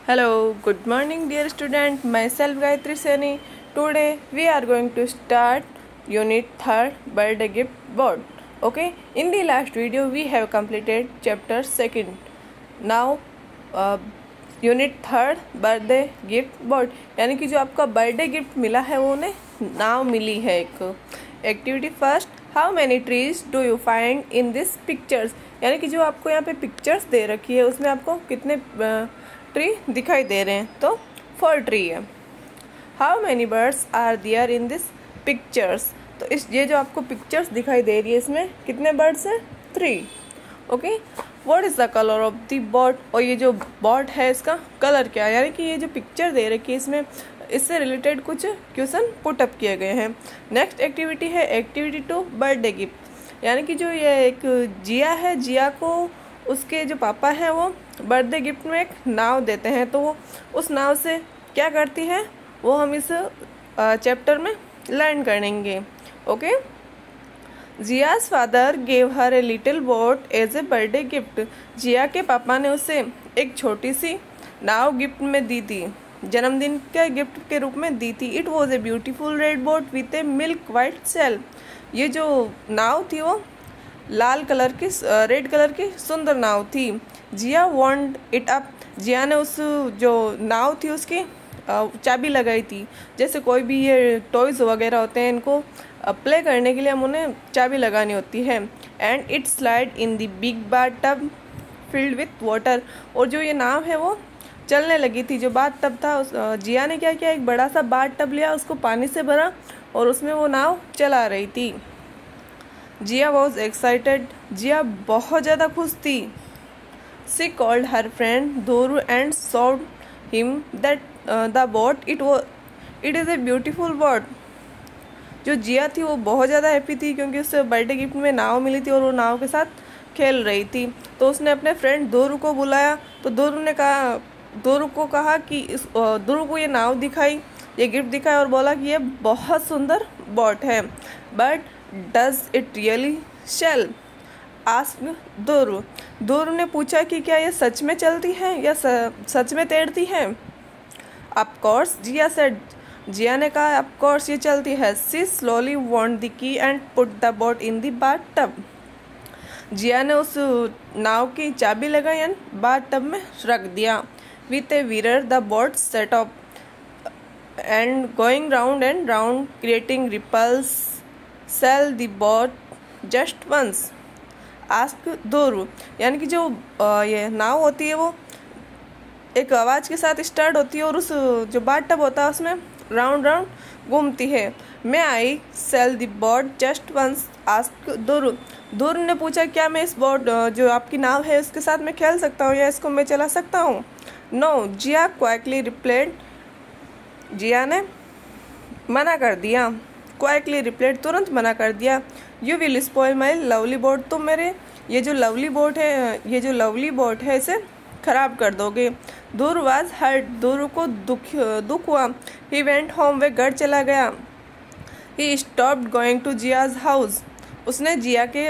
Hello, good morning, dear student. Myself Gayatri Seni. Today we are going to start Unit 3rd Birthday Gift Board. Okay, in the last video we have completed Chapter 2nd. Now, Unit 3rd Birthday Gift Board. यानी कि जो आपका birthday gift मिला है वो उन्हें नाव मिली है एक activity first. How many trees do you find in this pictures. यानी कि जो आपको यहाँ पे पिक्चर्स दे रखी है उसमें आपको कितने ट्री दिखाई दे रहे हैं. तो 4 ट्री है. How many birds are there in this pictures. तो इस ये जो आपको पिक्चर्स दिखाई दे रही है इसमें कितने बर्ड्स हैं 3. Okay, what is the colour of the boat. और ये जो बॉट है इसका कलर क्या है. यानी कि ये जो पिक्चर दे रखी है इसमें इससे रिलेटेड कुछ क्वेश्चन पुटअप किए गए हैं. नेक्स्ट एक्टिविटी है एक्टिविटी 2 बर्थडे गिफ्ट. यानी कि जो ये एक जिया है, जिया को उसके जो पापा हैं वो बर्थडे गिफ्ट में एक नाव देते हैं. तो वो उस नाव से क्या करती है वो हम इस चैप्टर में लर्न करेंगे. Okay, Jiya's father gave her a little boat as a birthday gift. Jiya के पापा ने उसे एक छोटी सी नाव गिफ्ट में दी थी, जन्मदिन के गिफ्ट के रूप में दी थी. It was a beautiful red boat with a milk white sail. ये जो नाव थी वो लाल कलर की रेड कलर की सुंदर नाव थी. जिया वॉन्ड इट अप. जिया ने उस जो नाव थी उसकी चाबी लगाई थी. जैसे कोई भी ये टॉयज़ वगैरह होते हैं इनको प्ले करने के लिए हम उन्हें चाबी लगानी होती है. And it slide in the big bath tub filled with water. और जो ये नाव है वो चलने लगी थी. जो बाथ टब था जिया ने क्या किया, एक बड़ा सा बाथ टब लिया, उसको पानी से भरा और उसमें वो नाव चला रही थी. जिया वॉज एक्साइटेड. जिया बहुत ज़्यादा खुश थी. She called her friend Doru and showed him that the boat it is a beautiful boat. जो जिया थी वो बहुत ज़्यादा हैप्पी थी क्योंकि उससे बर्थडे गिफ्ट में नाव मिली थी और वो नाव के साथ खेल रही थी. तो उसने अपने फ्रेंड दोरू को बुलाया. तो दोरू को कहा कि दोरू को ये नाव दिखाई, ये गिफ्ट दिखाया और बोला कि ये बहुत सुंदर बोट है. But does it really sail asked Doru. Doru ने पूछा कि क्या ये सच में चलती है या सच में तैरती है. Of course Jiya said. Jiya ने कहा ऑफ कोर्स ये चलती है. She slowly wound the key and put the boat in the bath tub. Jiya ने उस नाव की चाबी लगाई एंड बाथ टब में रख दिया. With a whirr the boat set up and going round and round creating ripples. Sail the boat just once ask Doru. यानी कि जो ये नाव होती है वो एक आवाज़ के साथ स्टार्ट होती है और उस जो बाथ टब होता है उसमें राउंड राउंड घूमती है. May I sail the boat just once ask Doru. Doru ने पूछा क्या मैं इस बोट जो आपकी नाव है उसके साथ मैं खेल सकता हूँ या इसको मैं चला सकता हूँ. नो, जिया क्वाइकली रिप्लाइड. जिया ने मना कर दिया. क्वाइकली रिप्लाइड, तुरंत मना कर दिया. You will spoil my lovely boat. तुम मेरे ये जो लवली बोट है इसे खराब कर दोगे. दोरू वाज हर्ट. दोरू को दुख हुआ. He went home. वे घर चला गया. He stopped going to Jia's house. उसने जिया के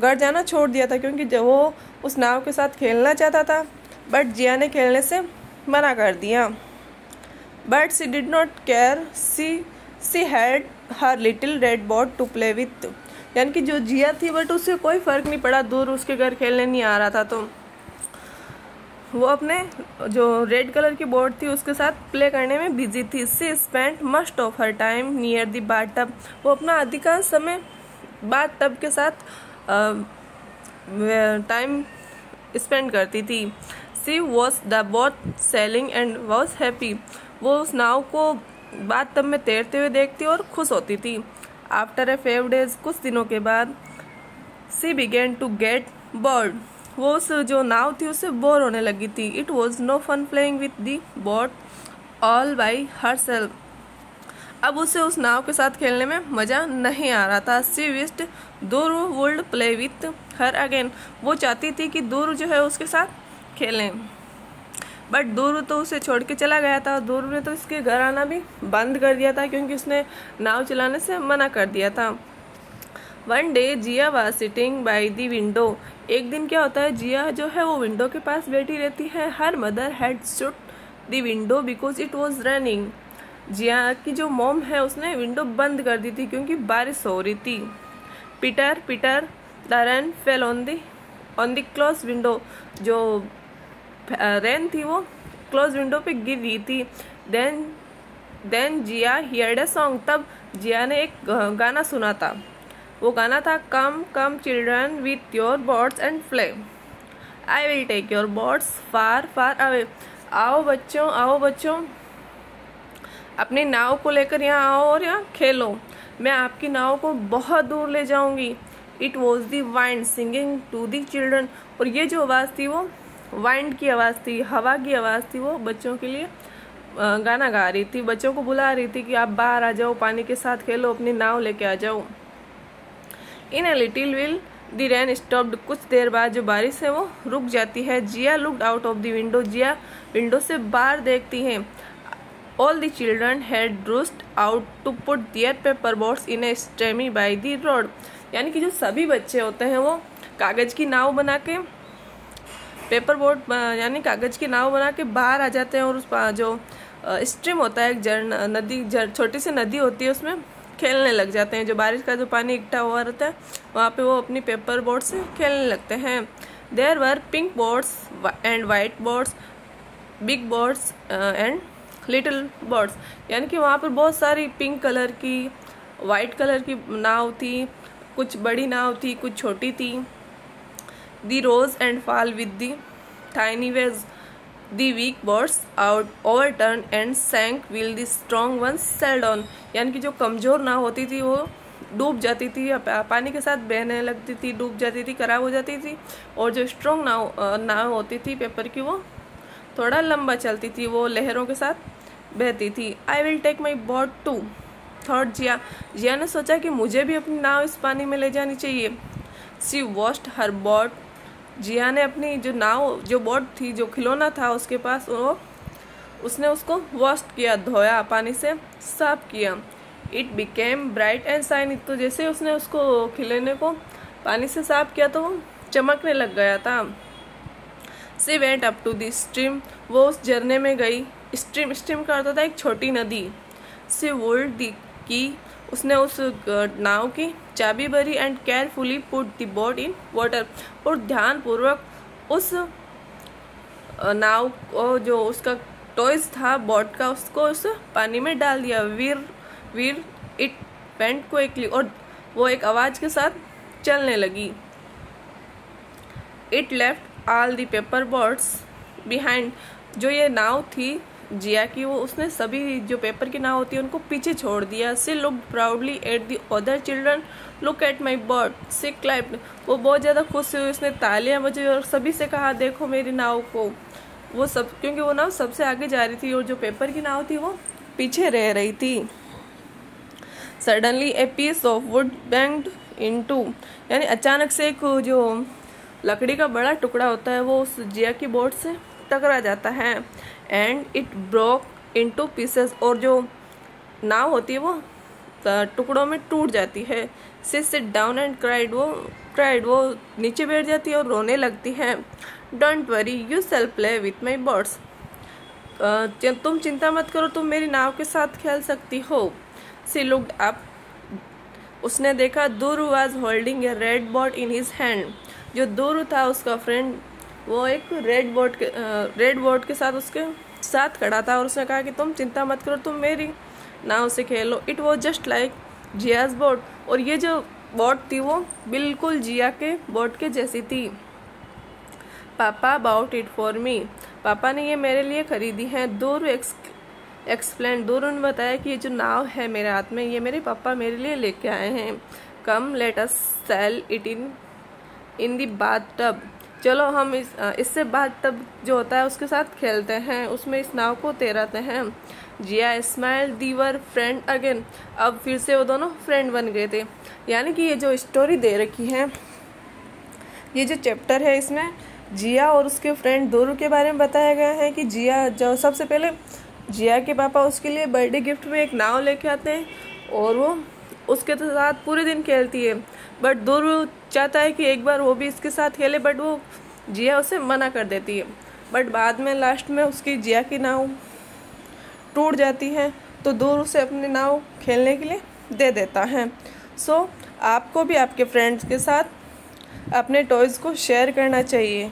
घर जाना छोड़ दिया था क्योंकि जब वो उस नाव के साथ खेलना चाहता था बट जिया ने खेलने से मना कर दिया. But she did not care. She had her little red boat to play with. यानी कि जो जिया थी बट उससे कोई फ़र्क नहीं पड़ा. दूर उसके घर खेलने नहीं आ रहा था तो वो अपने जो रेड कलर की बोट थी उसके साथ प्ले करने में बिजी थी. She spent most of her time near the bath tub. वो अपना अधिकांश समय बाथ टब के साथ टाइम स्पेंड करती थी. She was the boat sailing and was happy. वो उस नाव को बाथ टब में तैरते हुए देखती और खुश होती थी. आफ्टर ए फेव डेज, कुछ दिनों के बाद, सी बिगेन टू गेट बोर्ड. वो उस जो नाव थी उससे बोर होने लगी थी. It was no fun playing with the boat all by herself. अब उसे उस नाव के साथ खेलने में मज़ा नहीं आ रहा था. She wished Doru would play with her again. वो चाहती थी कि दोरू जो है उसके साथ खेलें बट दोरू तो उसे छोड़ के चला गया था. दोरू ने तो इसके घर आना भी बंद कर दिया था क्योंकि उसने नाव चलाने से मना कर दिया था. One day Jia was sitting by the window. एक दिन क्या होता है, जिया जो है वो विंडो के पास बैठी रहती है. Her mother had shut the window because it was raining. Jiya की जो मॉम है उसने विंडो बंद कर दी थी क्योंकि बारिश हो रही थी। Pitter the rain fell on the close window. जो रेन थी वो क्लोज विंडो पे गिर रही थी। Then Jia heard a song. तब जिया ने एक गाना सुना था। वो गाना था come children with your boats and play. I will take your boats far far away. आओ बच्चों अपनी नाव को लेकर यहाँ आओ और यहाँ खेलो। मैं आपकी नाव को बहुत दूर ले जाऊंगी। It was the wind singing to the children. और ये जो आवाज़ थी वो वाइंड की आवाज़ थी, हवा की आवाज़ थी। वो बच्चों के लिए गाना गा रही थी, बच्चों को बुला रही थी कि आप बाहर आ जाओ, पानी के साथ खेलो, अपनी नाव लेके आ जाओ। In a little while the rain stopped. कुछ देर बाद जो बारिश है वो रुक जाती है। Jiya looked out of the window. Jiya window से बाहर देखती है। All the children had rushed out to put their paper boats in a stream by the road. यानी कि जो सभी बच्चे होते हैं वो कागज़ की नाव बना के, पेपर बोट यानी कागज़ की नाव बना के बाहर आ जाते हैं और उस जो स्ट्रीम होता है, एक नदी, छोटी सी नदी होती है, उसमें खेलने लग जाते हैं। जो बारिश का जो पानी इकट्ठा हुआ रहता है वहाँ पे वो अपनी पेपर बोट से खेलने लगते हैं। There were pink boats and white boats, big boats and little boats. यानी कि वहाँ पर बहुत सारी पिंक कलर की, वाइट कलर की नाव थी, कुछ बड़ी नाव थी, कुछ छोटी थी। The rose and fell with the tiny waves. The weak boats out overturn and sank while the strong ones sailed on. यानी कि जो कमज़ोर नाव होती थी वो डूब जाती थी, पानी के साथ बहने लगती थी, डूब जाती थी, खराब हो जाती थी। और जो स्ट्रॉन्ग नाव होती थी पेपर की, वो थोड़ा लंबा चलती थी, वो लहरों के साथ बहती थी। I will take my boat to thought Jiya. Jiya ने सोचा कि मुझे भी अपनी नाव इस पानी में ले जानी चाहिए। सी वॉश्ड हर बोट। जिया ने अपनी जो नाव, जो बोट थी, जो खिलौना था उसके पास, उसने उसको वॉश किया, धोया, पानी से साफ किया। It became bright and shiny. तो जैसे उसने उसको खिलौने को पानी से साफ किया तो वो चमकने लग गया था। She went up to the stream. वो उस झरने में गई। स्ट्रीम का अर्थ होता है एक छोटी नदी। सी वुल्ड द की। उसने उस नाव की चाबी भरी and carefully put the boat in water. और ध्यानपूर्वक उस नाव को, जो उसका टॉयज था बोट का, उसको उस पानी में डाल दिया। वीर इट वेंट क्विकली। और वो एक आवाज के साथ चलने लगी। It left all the paper boats behind. जो ये नाव थी जिया की, वो उसने सभी जो पेपर की नाव होती है उनको पीछे छोड़ दिया। She looked proudly at the other children. Look at my boat. She clapped. वो बहुत ज़्यादा खुश हुई, उसने तालियां बजाई और सभी से कहा, देखो मेरी नाव को। वो सब, क्योंकि वो नाव सबसे आगे जा रही थी और जो पेपर की नाव थी वो पीछे रह रही थी। Suddenly a piece of wood banged into. यानी अचानक से एक जो लकड़ी का बड़ा टुकड़ा होता है वो उस जिया की बोट से टकरा जाता है। And it broke into pieces. और जो नाव होती है वो टुकड़ों में टूट जाती है। सी सिट डाउन एंड क्राइड। वो नीचे बैठ जाती है और रोने लगती है। Don't worry, you shall play with my boats. तुम चिंता मत करो, तुम मेरी नाव के साथ खेल सकती हो। She looked up. उसने देखा Duru was holding a red boat in his hand. जो दुरु था उसका फ्रेंड, वो एक रेड बोट के साथ उसके साथ खड़ा था और उसने कहा कि तुम चिंता मत करो, तुम मेरी नाव से खेलो। It was just like जियाज boat. और ये जो बोट थी वो बिल्कुल जिया के बोट के जैसी थी। पापा बाउट इट फॉर मी। पापा ने ये मेरे लिए खरीदी है। दुरु एक्सप्लेन। दुरु ने बताया कि ये जो नाव है मेरे हाथ में, ये मेरे पापा मेरे लिए लेके आए हैं। Come let us sail it in the bath tub. चलो हम इससे बाथ टब जो होता है उसके साथ खेलते हैं, उसमें इस नाव को तैराते हैं। जिया स्माइल दीवर फ्रेंड अगेन। अब फिर से वो दोनों फ्रेंड बन गए थे। यानी कि ये जो स्टोरी दे रखी है, ये जो चैप्टर है, इसमें जिया और उसके फ्रेंड दुरु के बारे में बताया गया है कि जिया, जो सबसे पहले जिया के पापा उसके लिए बर्थडे गिफ्ट में एक नाव लेके आते हैं और वो उसके साथ पूरे दिन खेलती है। बट दुरु चाहता है कि एक बार वो भी इसके साथ खेले, बट वो जिया उसे मना कर देती है। बट बाद में लास्ट में उसकी जिया की नाव टूट जाती है तो दूर उसे अपनी नाव खेलने के लिए दे देता है। सो आपको भी आपके फ्रेंड्स के साथ अपने टॉयज़ को शेयर करना चाहिए।